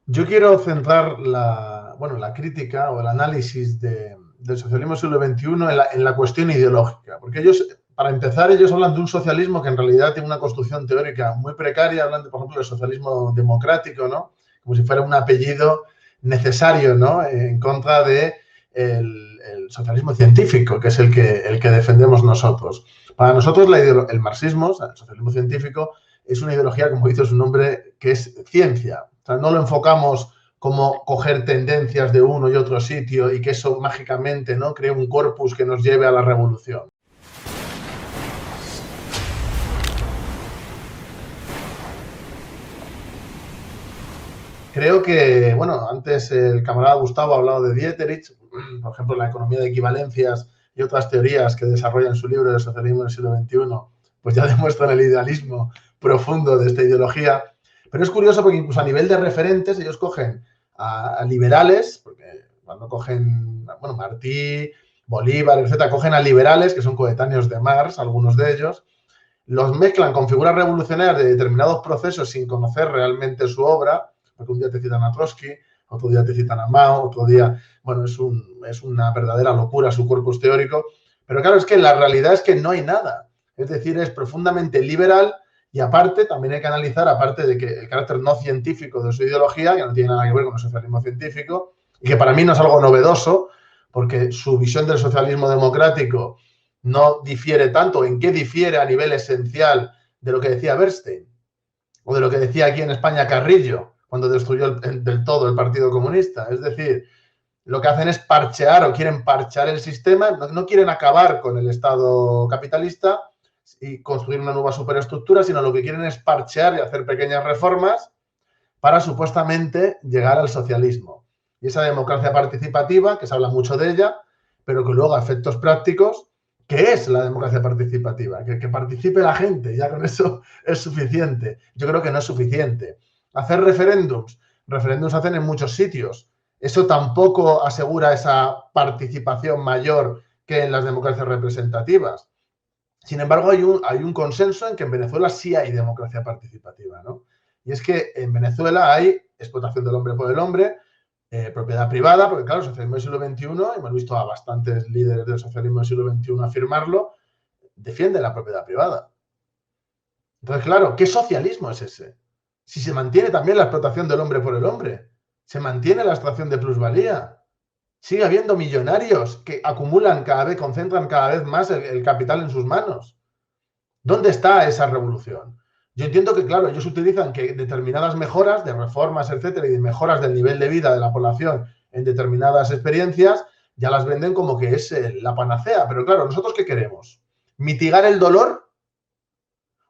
Yo quiero centrar la crítica o el análisis del socialismo del siglo XXI en la cuestión ideológica, porque ellos, para empezar, ellos hablan de un socialismo que en realidad tiene una construcción teórica muy precaria, hablan, por ejemplo, del socialismo democrático, ¿no? Como si fuera un apellido necesario, ¿no? En contra de el socialismo científico, que es el que defendemos nosotros. Para nosotros, el marxismo, o sea, el socialismo científico, es una ideología, como dice su nombre, que es ciencia. O sea, no lo enfocamos como coger tendencias de uno y otro sitio y que eso mágicamente, ¿no?, cree un corpus que nos lleve a la revolución. Creo que, bueno, antes el camarada Gustavo ha hablado de Dieterich, por ejemplo, la economía de equivalencias y otras teorías que desarrolla en su libro de Socialismo del siglo XXI, pues ya demuestran el idealismo profundo de esta ideología. Pero es curioso porque incluso a nivel de referentes ellos cogen a liberales, porque cuando cogen, bueno, Martí, Bolívar, etcétera, cogen a liberales que son coetáneos de Marx, algunos de ellos, los mezclan con figuras revolucionarias de determinados procesos sin conocer realmente su obra, porque un día te citan a Trotsky, otro día te citan a Mao, otro día, bueno, es una verdadera locura su corpus teórico, pero claro, es que la realidad es que no hay nada, es decir, es profundamente liberal y aparte, también hay que analizar, aparte de que el carácter no científico de su ideología, que no tiene nada que ver con el socialismo científico, y que para mí no es algo novedoso, porque su visión del socialismo democrático no difiere tanto. ¿En qué difiere a nivel esencial de lo que decía Bernstein? O de lo que decía aquí en España Carrillo, cuando destruyó del todo el Partido Comunista. Es decir, lo que hacen es parchear o quieren parchear el sistema, no quieren acabar con el Estado capitalista y construir una nueva superestructura, sino lo que quieren es parchear y hacer pequeñas reformas para supuestamente llegar al socialismo. Y esa democracia participativa, que se habla mucho de ella, pero que luego a efectos prácticos, ¿qué es la democracia participativa? Que participe la gente, ya con eso es suficiente. Yo creo que no es suficiente. Hacer referéndums, referéndums hacen en muchos sitios. Eso tampoco asegura esa participación mayor que en las democracias representativas. Sin embargo, hay un consenso en que en Venezuela sí hay democracia participativa, ¿no? Y es que en Venezuela hay explotación del hombre por el hombre, propiedad privada, porque claro, el socialismo del siglo XXI, y hemos visto a bastantes líderes del socialismo del siglo XXI afirmarlo, defiende la propiedad privada. Entonces, claro, ¿qué socialismo es ese? Si se mantiene también la explotación del hombre por el hombre, se mantiene la extracción de plusvalía, sigue habiendo millonarios que acumulan cada vez, concentran cada vez más el capital en sus manos. ¿Dónde está esa revolución? Yo entiendo que, claro, ellos utilizan que determinadas mejoras de reformas, etcétera, y de mejoras del nivel de vida de la población en determinadas experiencias, ya las venden como que es la panacea. Pero claro, ¿nosotros qué queremos? ¿Mitigar el dolor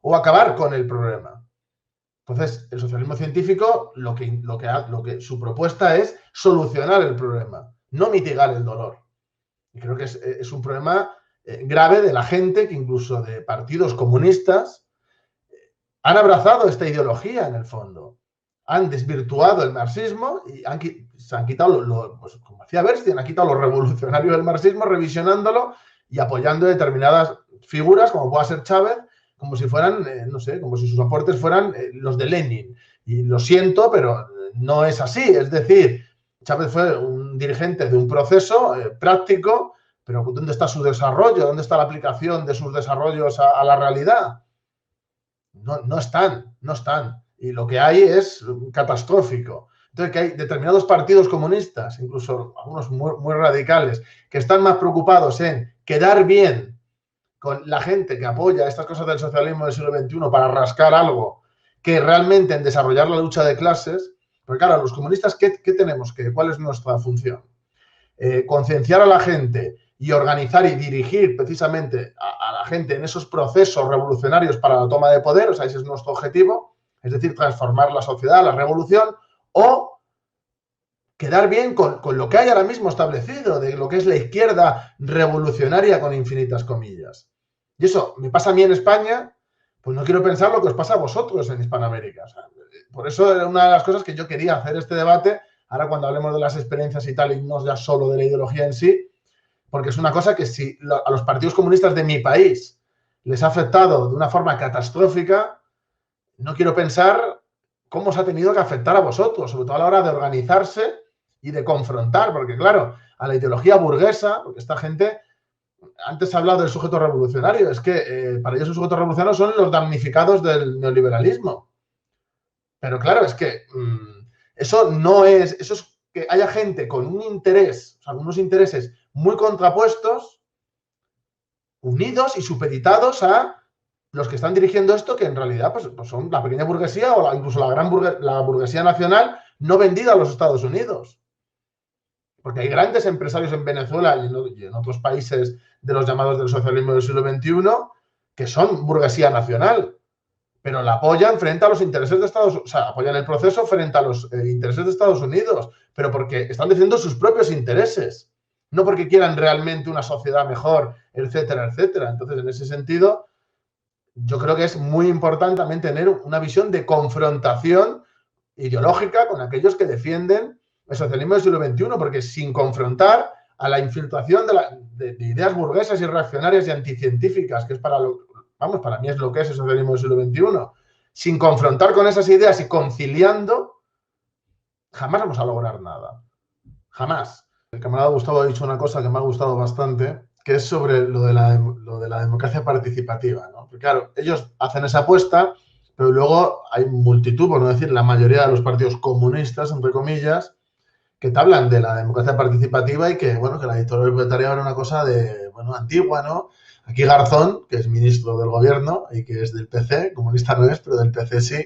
o acabar con el problema? Entonces, el socialismo científico, su propuesta es solucionar el problema, no mitigar el dolor. Y creo que es un problema grave de la gente que incluso de partidos comunistas han abrazado esta ideología en el fondo. Han desvirtuado el marxismo y se han quitado, pues, como hacía Bernstein, han quitado lo revolucionario del marxismo, revisionándolo y apoyando determinadas figuras, como pueda ser Chávez, como si fueran, no sé, como si sus aportes fueran los de Lenin. Y lo siento, pero no es así. Es decir, Chávez fue un dirigente de un proceso práctico, pero ¿dónde está su desarrollo? ¿Dónde está la aplicación de sus desarrollos a la realidad? No están, no están. Y lo que hay es catastrófico. Entonces, que hay determinados partidos comunistas, incluso algunos muy radicales, que están más preocupados en quedar bien con la gente que apoya estas cosas del socialismo del siglo XXI para rascar algo, que realmente en desarrollar la lucha de clases. Porque claro, los comunistas, ¿qué tenemos? ¿Cuál es nuestra función? Concienciar a la gente y organizar y dirigir precisamente a la gente en esos procesos revolucionarios para la toma de poder, o sea, ese es nuestro objetivo, es decir, transformar la sociedad, la revolución, o quedar bien con lo que hay ahora mismo establecido, de lo que es la izquierda revolucionaria con infinitas comillas. Y eso me pasa a mí en España, pues no quiero pensar lo que os pasa a vosotros en Hispanoamérica. O sea, por eso era una de las cosas que yo quería hacer este debate, ahora cuando hablemos de las experiencias y tal, y no ya solo de la ideología en sí, porque es una cosa que si a los partidos comunistas de mi país les ha afectado de una forma catastrófica, no quiero pensar cómo os ha tenido que afectar a vosotros, sobre todo a la hora de organizarse y de confrontar, porque claro, a la ideología burguesa, porque esta gente, antes se ha hablado del sujeto revolucionario, es que para ellos los sujetos revolucionarios son los damnificados del neoliberalismo. Pero claro, es que eso no es, eso es que haya gente con un interés, o sea, unos intereses muy contrapuestos, unidos y supeditados a los que están dirigiendo esto, que en realidad pues son la pequeña burguesía o incluso la burguesía nacional no vendida a los Estados Unidos. Porque hay grandes empresarios en Venezuela y en otros países de los llamados del socialismo del siglo XXI que son burguesía nacional, pero la apoyan frente a los intereses de Estados Unidos, o sea, apoyan el proceso frente a los intereses de Estados Unidos, pero porque están defendiendo sus propios intereses, no porque quieran realmente una sociedad mejor, etcétera, etcétera. Entonces, en ese sentido, yo creo que es muy importante también tener una visión de confrontación ideológica con aquellos que defienden el socialismo del siglo XXI, porque sin confrontar a la infiltración de ideas burguesas y reaccionarias y anticientíficas, que es para mí es lo que es el socialismo del siglo XXI, sin confrontar con esas ideas y conciliando, jamás vamos a lograr nada. Jamás. El camarada Gustavo ha dicho una cosa que me ha gustado bastante, que es sobre lo de la democracia participativa, ¿no? Porque claro, ellos hacen esa apuesta, pero luego hay multitud, por no decir la mayoría de los partidos comunistas, entre comillas, que te hablan de la democracia participativa y que, bueno, que la dictadura del proletariado era una cosa de, bueno, antigua, ¿no? Aquí Garzón, que es ministro del gobierno y que es del PC, comunista no es, pero del PC sí,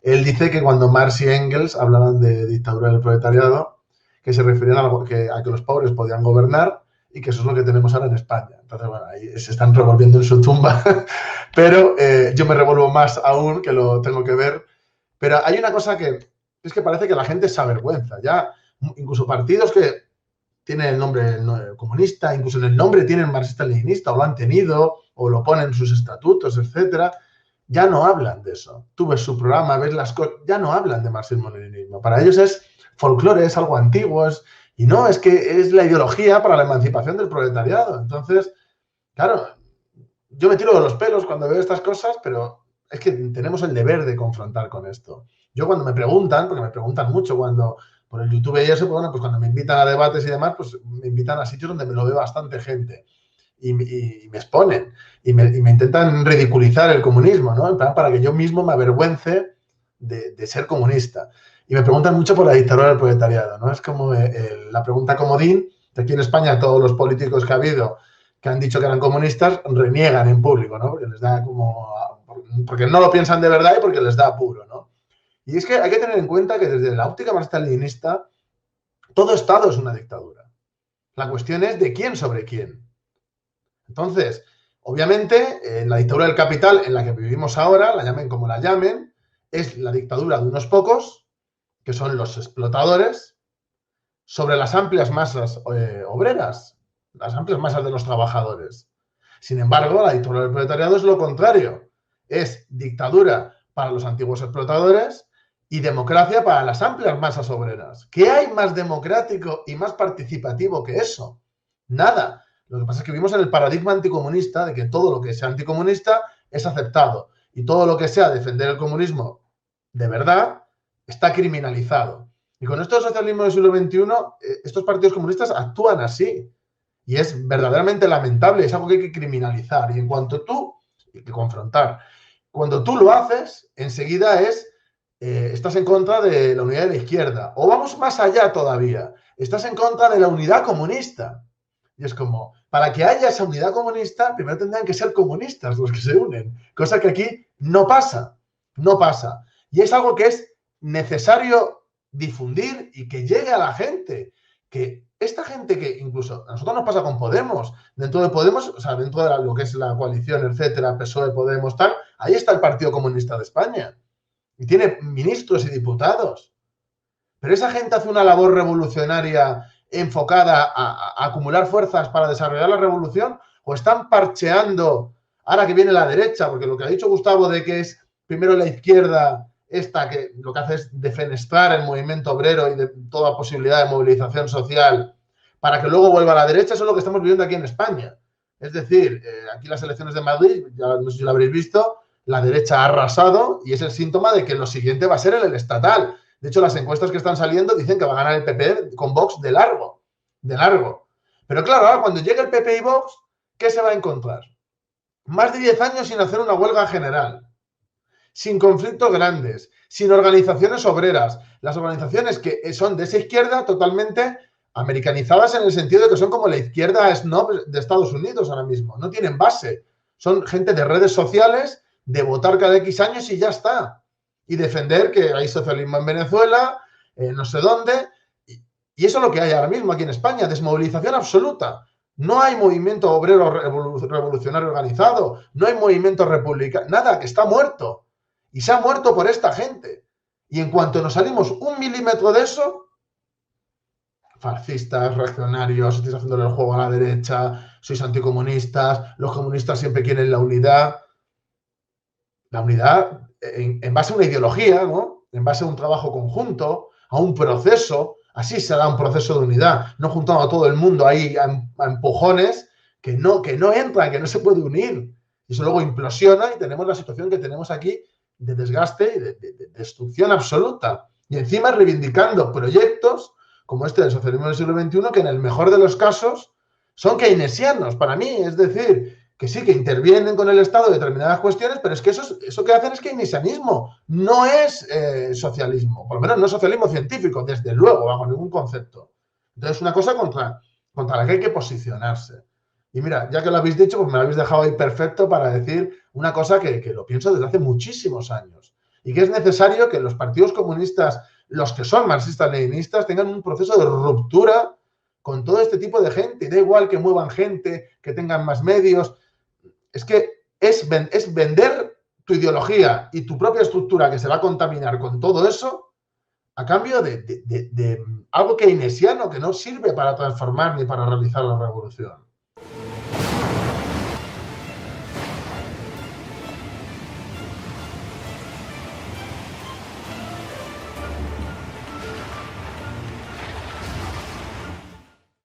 él dice que cuando Marx y Engels hablaban de dictadura del proletariado, que se referían a que los pobres podían gobernar y que eso es lo que tenemos ahora en España. Entonces, bueno, ahí se están revolviendo en su tumba, pero yo me revuelvo más aún, que lo tengo que ver. Pero hay una cosa que es que parece que la gente se avergüenza. Ya, incluso partidos que tienen el nombre comunista, incluso en el nombre tienen marxista-leninista, o lo han tenido, o lo ponen en sus estatutos, etcétera, ya no hablan de eso. Tú ves su programa, ves las cosas, ya no hablan de marxismo-leninismo. Para ellos es folclore, es algo antiguo, y no, es que es la ideología para la emancipación del proletariado. Entonces, claro, yo me tiro de los pelos cuando veo estas cosas, pero es que tenemos el deber de confrontar con esto. Yo cuando me preguntan, porque me preguntan mucho cuando por el YouTube y eso, pues bueno, pues cuando me invitan a debates y demás, pues me invitan a sitios donde me lo ve bastante gente y me exponen y me intentan ridiculizar el comunismo, ¿no? En plan, para que yo mismo me avergüence de ser comunista. Y me preguntan mucho por la dictadura del proletariado, ¿no? Es como la pregunta comodín, de aquí en España todos los políticos que ha habido que han dicho que eran comunistas reniegan en público, ¿no? Porque les da porque no lo piensan de verdad y porque les da apuro, ¿no? Y es que hay que tener en cuenta que desde la óptica marxista-leninista todo Estado es una dictadura. La cuestión es de quién sobre quién. Entonces, obviamente, en la dictadura del capital en la que vivimos ahora, la llamen como la llamen, es la dictadura de unos pocos, que son los explotadores, sobre las amplias masas obreras, las amplias masas de los trabajadores. Sin embargo, la dictadura del proletariado es lo contrario. Es dictadura para los antiguos explotadores y democracia para las amplias masas obreras. ¿Qué hay más democrático y más participativo que eso? Nada. Lo que pasa es que vivimos en el paradigma anticomunista de que todo lo que sea anticomunista es aceptado y todo lo que sea defender el comunismo de verdad está criminalizado. Y con esto del socialismo del siglo XXI, estos partidos comunistas actúan así. Y es verdaderamente lamentable, es algo que hay que criminalizar. Y en cuanto hay que confrontar. Cuando tú lo haces, enseguida estás en contra de la unidad de la izquierda. O vamos más allá todavía, estás en contra de la unidad comunista. Y es como, para que haya esa unidad comunista, primero tendrán que ser comunistas los que se unen. Cosa que aquí no pasa, no pasa. Y es algo que es necesario difundir y que llegue a la gente. Que esta gente que incluso a nosotros nos pasa con Podemos, dentro de Podemos, o sea, dentro de lo que es la coalición, etcétera, PSOE, Podemos, tal, ahí está el Partido Comunista de España. Y tiene ministros y diputados. Pero esa gente hace una labor revolucionaria enfocada a acumular fuerzas para desarrollar la revolución, o están parcheando ahora que viene la derecha, porque lo que ha dicho Gustavo de que es primero la izquierda esta que lo que hace es defenestrar el movimiento obrero y de toda posibilidad de movilización social para que luego vuelva a la derecha, eso es lo que estamos viviendo aquí en España. Es decir, aquí las elecciones de Madrid, ya no sé si lo habréis visto, la derecha ha arrasado y es el síntoma de que lo siguiente va a ser el estatal. De hecho, las encuestas que están saliendo dicen que va a ganar el PP con Vox de largo, de largo. Pero claro, ahora cuando llegue el PP y Vox, ¿qué se va a encontrar? Más de 10 años sin hacer una huelga general, sin conflictos grandes, sin organizaciones obreras. Las organizaciones que son de esa izquierda totalmente americanizadas en el sentido de que son como la izquierda snob de Estados Unidos ahora mismo. No tienen base. Son gente de redes sociales, de votar cada X años y ya está. Y defender que hay socialismo en Venezuela, no sé dónde. Y eso es lo que hay ahora mismo aquí en España, desmovilización absoluta. No hay movimiento obrero revolucionario organizado, no hay movimiento republicano, nada, que está muerto. Y se ha muerto por esta gente. Y en cuanto nos salimos un milímetro de eso, fascistas, reaccionarios, estáis haciéndole el juego a la derecha, sois anticomunistas, los comunistas siempre quieren la unidad. La unidad en base a una ideología, ¿no? En base a un trabajo conjunto, a un proceso. Así se da un proceso de unidad, no juntando a todo el mundo ahí a empujones que no entran, que no se puede unir. Y eso luego implosiona y tenemos la situación que tenemos aquí de desgaste y de destrucción absoluta. Y encima reivindicando proyectos como este del socialismo del siglo XXI que en el mejor de los casos son keynesianos para mí, es decir, que sí, que intervienen con el Estado en determinadas cuestiones, pero es que eso que hacen es keynesianismo, no es socialismo, por lo menos no es socialismo científico, desde luego, bajo ningún concepto. Entonces, es una cosa contra la que hay que posicionarse. Y mira, ya que lo habéis dicho, pues me lo habéis dejado ahí perfecto para decir una cosa que lo pienso desde hace muchísimos años y que es necesario que los partidos comunistas, los que son marxistas-leninistas, tengan un proceso de ruptura con todo este tipo de gente. Y da igual que muevan gente, que tengan más medios. Es que es vender tu ideología y tu propia estructura que se va a contaminar con todo eso a cambio de algo keynesiano que no sirve para transformar ni para realizar la revolución.